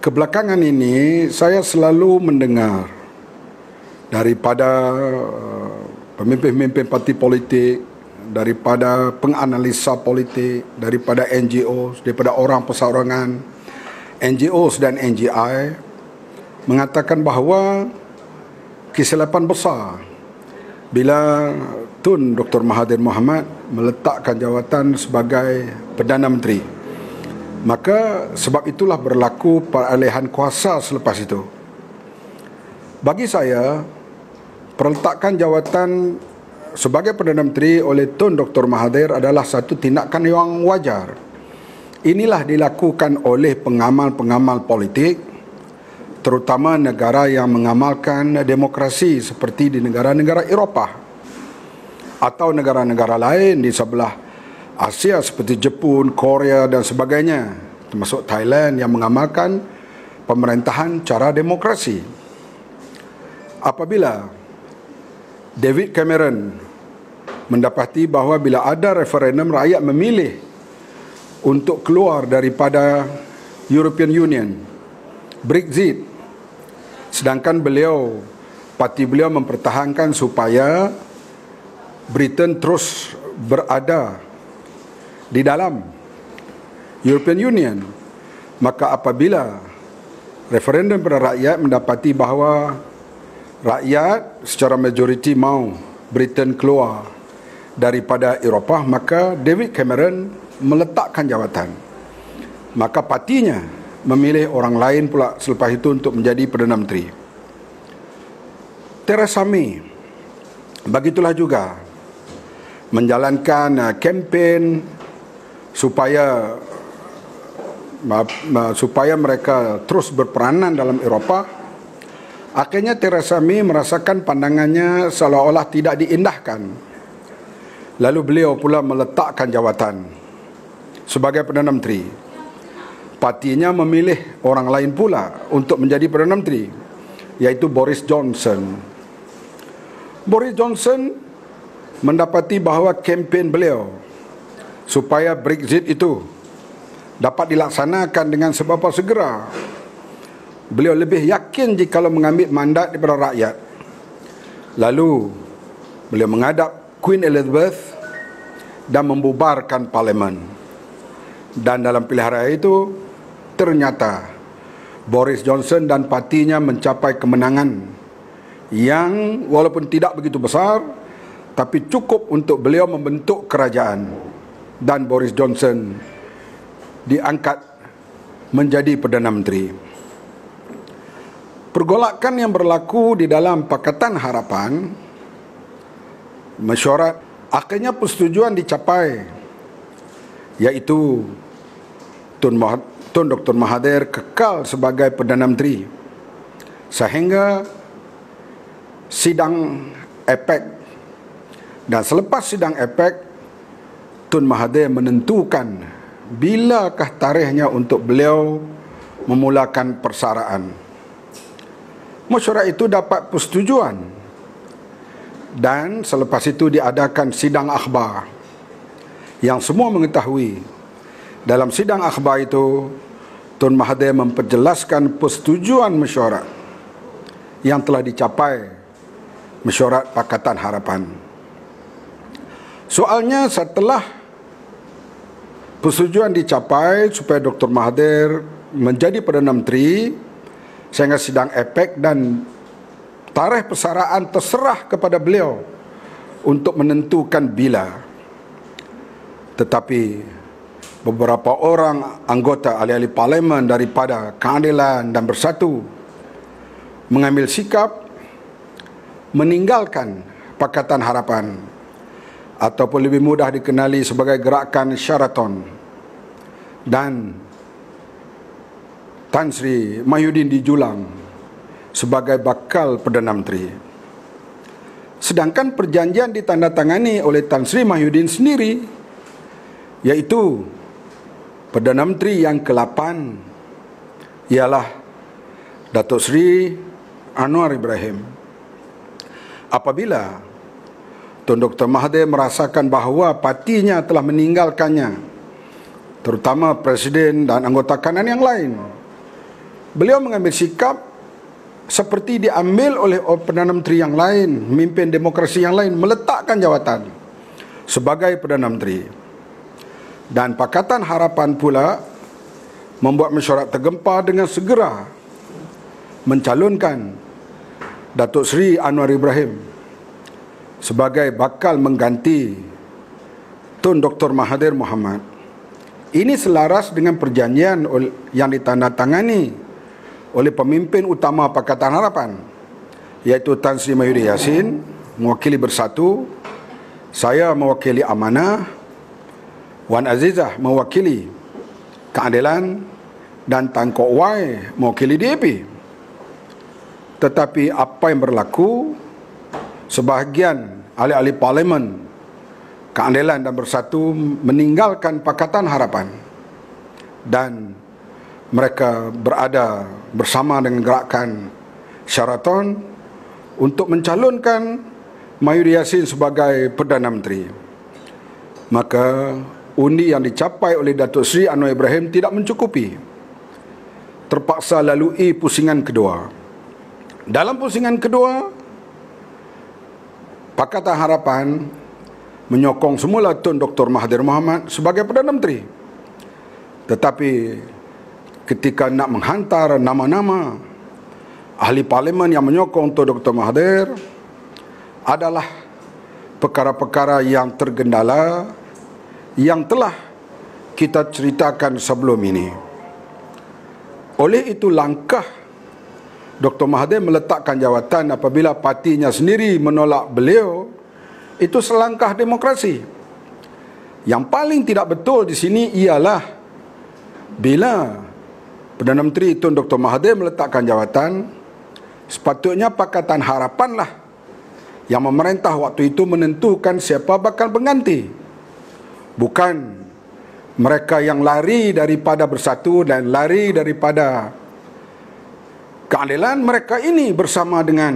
Kebelakangan ini saya selalu mendengar daripada pemimpin-pemimpin parti politik, daripada penganalisa politik, daripada NGO, daripada orang perseorangan, NGOs dan NGI mengatakan bahawa kesilapan besar bila Tun Dr. Mahathir Mohamad meletakkan jawatan sebagai Perdana Menteri. Maka sebab itulah berlaku peralihan kuasa selepas itu. Bagi saya, perletakan jawatan sebagai Perdana Menteri oleh Tun Dr. Mahathir adalah satu tindakan yang wajar. Inilah dilakukan oleh pengamal-pengamal politik, terutama negara yang mengamalkan demokrasi seperti di negara-negara Eropah atau negara-negara lain di sebelah Asia seperti Jepun, Korea dan sebagainya, termasuk Thailand yang mengamalkan pemerintahan cara demokrasi. Apabila David Cameron mendapati bahawa bila ada referendum rakyat memilih untuk keluar daripada European Union, Brexit, sedangkan parti beliau mempertahankan supaya Britain terus berada di dalam European Union, maka apabila referendum pada rakyat mendapati bahawa rakyat secara majoriti mahu Britain keluar daripada Eropah, maka David Cameron meletakkan jawatan. Maka partinya memilih orang lain pula selepas itu untuk menjadi Perdana Menteri. Theresa May begitulah juga menjalankan kempen supaya mereka terus berperanan dalam Eropah. Akhirnya Theresa May merasakan pandangannya seolah-olah tidak diindahkan. Lalu beliau pula meletakkan jawatan sebagai Perdana Menteri. Partinya memilih orang lain pula untuk menjadi Perdana Menteri, iaitu Boris Johnson. Boris Johnson mendapati bahawa kempen beliau supaya Brexit itu dapat dilaksanakan dengan seberapa segera, beliau lebih yakin jikalau mengambil mandat daripada rakyat. Lalu beliau menghadap Queen Elizabeth dan membubarkan parlimen. Dan dalam pilihan raya itu ternyata Boris Johnson dan partinya mencapai kemenangan yang walaupun tidak begitu besar, tapi cukup untuk beliau membentuk kerajaan, dan Boris Johnson diangkat menjadi Perdana Menteri. Pergolakan yang berlaku di dalam Pakatan Harapan mesyuarat akhirnya persetujuan dicapai, iaitu Tun Dr. Mahathir kekal sebagai Perdana Menteri sehingga sidang APEC. Dan selepas sidang APEC, Tun Mahathir menentukan bilakah tarikhnya untuk beliau memulakan persaraan. Mesyuarat itu dapat persetujuan dan selepas itu diadakan sidang akhbar yang semua mengetahui. Dalam sidang akhbar itu, Tun Mahathir memperjelaskan persetujuan mesyuarat yang telah dicapai mesyuarat Pakatan Harapan. Soalnya, setelah persetujuan dicapai supaya Dr. Mahathir menjadi Perdana Menteri sehingga sidang APEC, dan tarikh persaraan terserah kepada beliau untuk menentukan bila. Tetapi beberapa orang anggota ahli-ahli parlimen daripada Keadilan dan Bersatu mengambil sikap meninggalkan Pakatan Harapan, ataupun lebih mudah dikenali sebagai Gerakan Sheraton, dan Tan Sri Mahyudin dijulang sebagai bakal Perdana Menteri. Sedangkan perjanjian ditandatangani oleh Tan Sri Mahyudin sendiri, iaitu Perdana Menteri yang ke-8 ialah Datuk Seri Anwar Ibrahim. Apabila Tun Dr. Mahathir merasakan bahawa partinya telah meninggalkannya, terutama Presiden dan anggota kanan yang lain, beliau mengambil sikap seperti diambil oleh Perdana Menteri yang lain, pemimpin demokrasi yang lain, meletakkan jawatan sebagai Perdana Menteri. Dan Pakatan Harapan pula membuat mesyuarat tergempar dengan segera mencalonkan Datuk Seri Anwar Ibrahim sebagai bakal mengganti Tun Dr. Mahathir Mohamad. Ini selaras dengan perjanjian yang ditandatangani oleh pemimpin utama Pakatan Harapan, iaitu Tan Sri Mahyudin Yassin mewakili Bersatu, saya mewakili Amanah, Wan Azizah mewakili Keadilan, dan Tan Kok Wai mewakili DAP. Tetapi apa yang berlaku, sebahagian ahli-ahli parlimen Keadilan dan Bersatu meninggalkan Pakatan Harapan dan mereka berada bersama dengan gerakan Sheraton untuk mencalonkan Mahyudin Yassin sebagai Perdana Menteri. Maka undi yang dicapai oleh Datuk Seri Anwar Ibrahim tidak mencukupi. Terpaksa lalui pusingan kedua. Dalam pusingan kedua, Pakatan Harapan menyokong semula Tun Dr. Mahathir Mohamad sebagai Perdana Menteri. Tetapi ketika nak menghantar nama-nama ahli parlimen yang menyokong Tun Dr. Mahathir adalah perkara-perkara yang tergendala yang telah kita ceritakan sebelum ini. Oleh itu langkah Dr. Mahathir meletakkan jawatan apabila partinya sendiri menolak beliau, itu selangkah demokrasi. Yang paling tidak betul di sini ialah bila Perdana Menteri Tun Dr. Mahathir meletakkan jawatan, sepatutnya Pakatan Harapanlah yang memerintah waktu itu menentukan siapa bakal pengganti. Bukan mereka yang lari daripada Bersatu dan lari daripada Keadilan. Mereka ini bersama dengan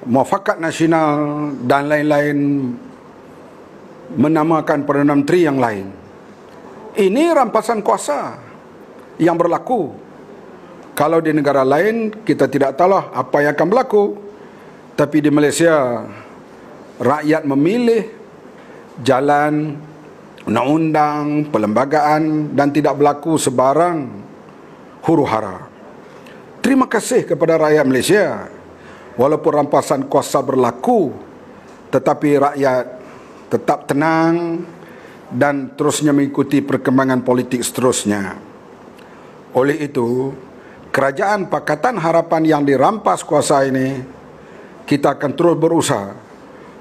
Muafakat Nasional dan lain-lain menamakan Perdana Menteri yang lain. Ini rampasan kuasa yang berlaku. Kalau di negara lain kita tidak tahu apa yang akan berlaku. Tapi di Malaysia rakyat memilih jalan undang-undang, perlembagaan dan tidak berlaku sebarang huru-hara. Terima kasih kepada rakyat Malaysia. Walaupun rampasan kuasa berlaku, tetapi rakyat tetap tenang dan terusnya mengikuti perkembangan politik seterusnya. Oleh itu, kerajaan Pakatan Harapan yang dirampas kuasa ini, kita akan terus berusaha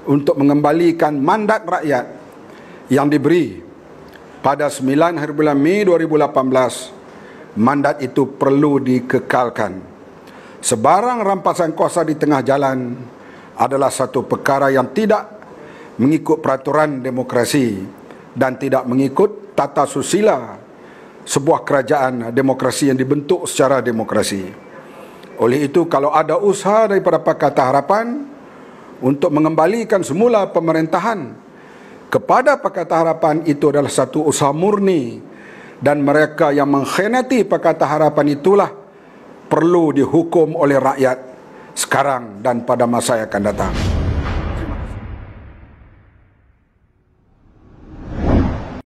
untuk mengembalikan mandat rakyat yang diberi pada 9 hari bulan Mei 2018. Mandat itu perlu dikekalkan. Sebarang rampasan kuasa di tengah jalan adalah satu perkara yang tidak mengikut peraturan demokrasi dan tidak mengikut tata susila sebuah kerajaan demokrasi yang dibentuk secara demokrasi. Oleh itu, kalau ada usaha daripada Pakatan Harapan untuk mengembalikan semula pemerintahan kepada Pakatan Harapan, itu adalah satu usaha murni, dan mereka yang mengkhianati Pakatan Harapan itulah perlu dihukum oleh rakyat sekarang dan pada masa yang akan datang.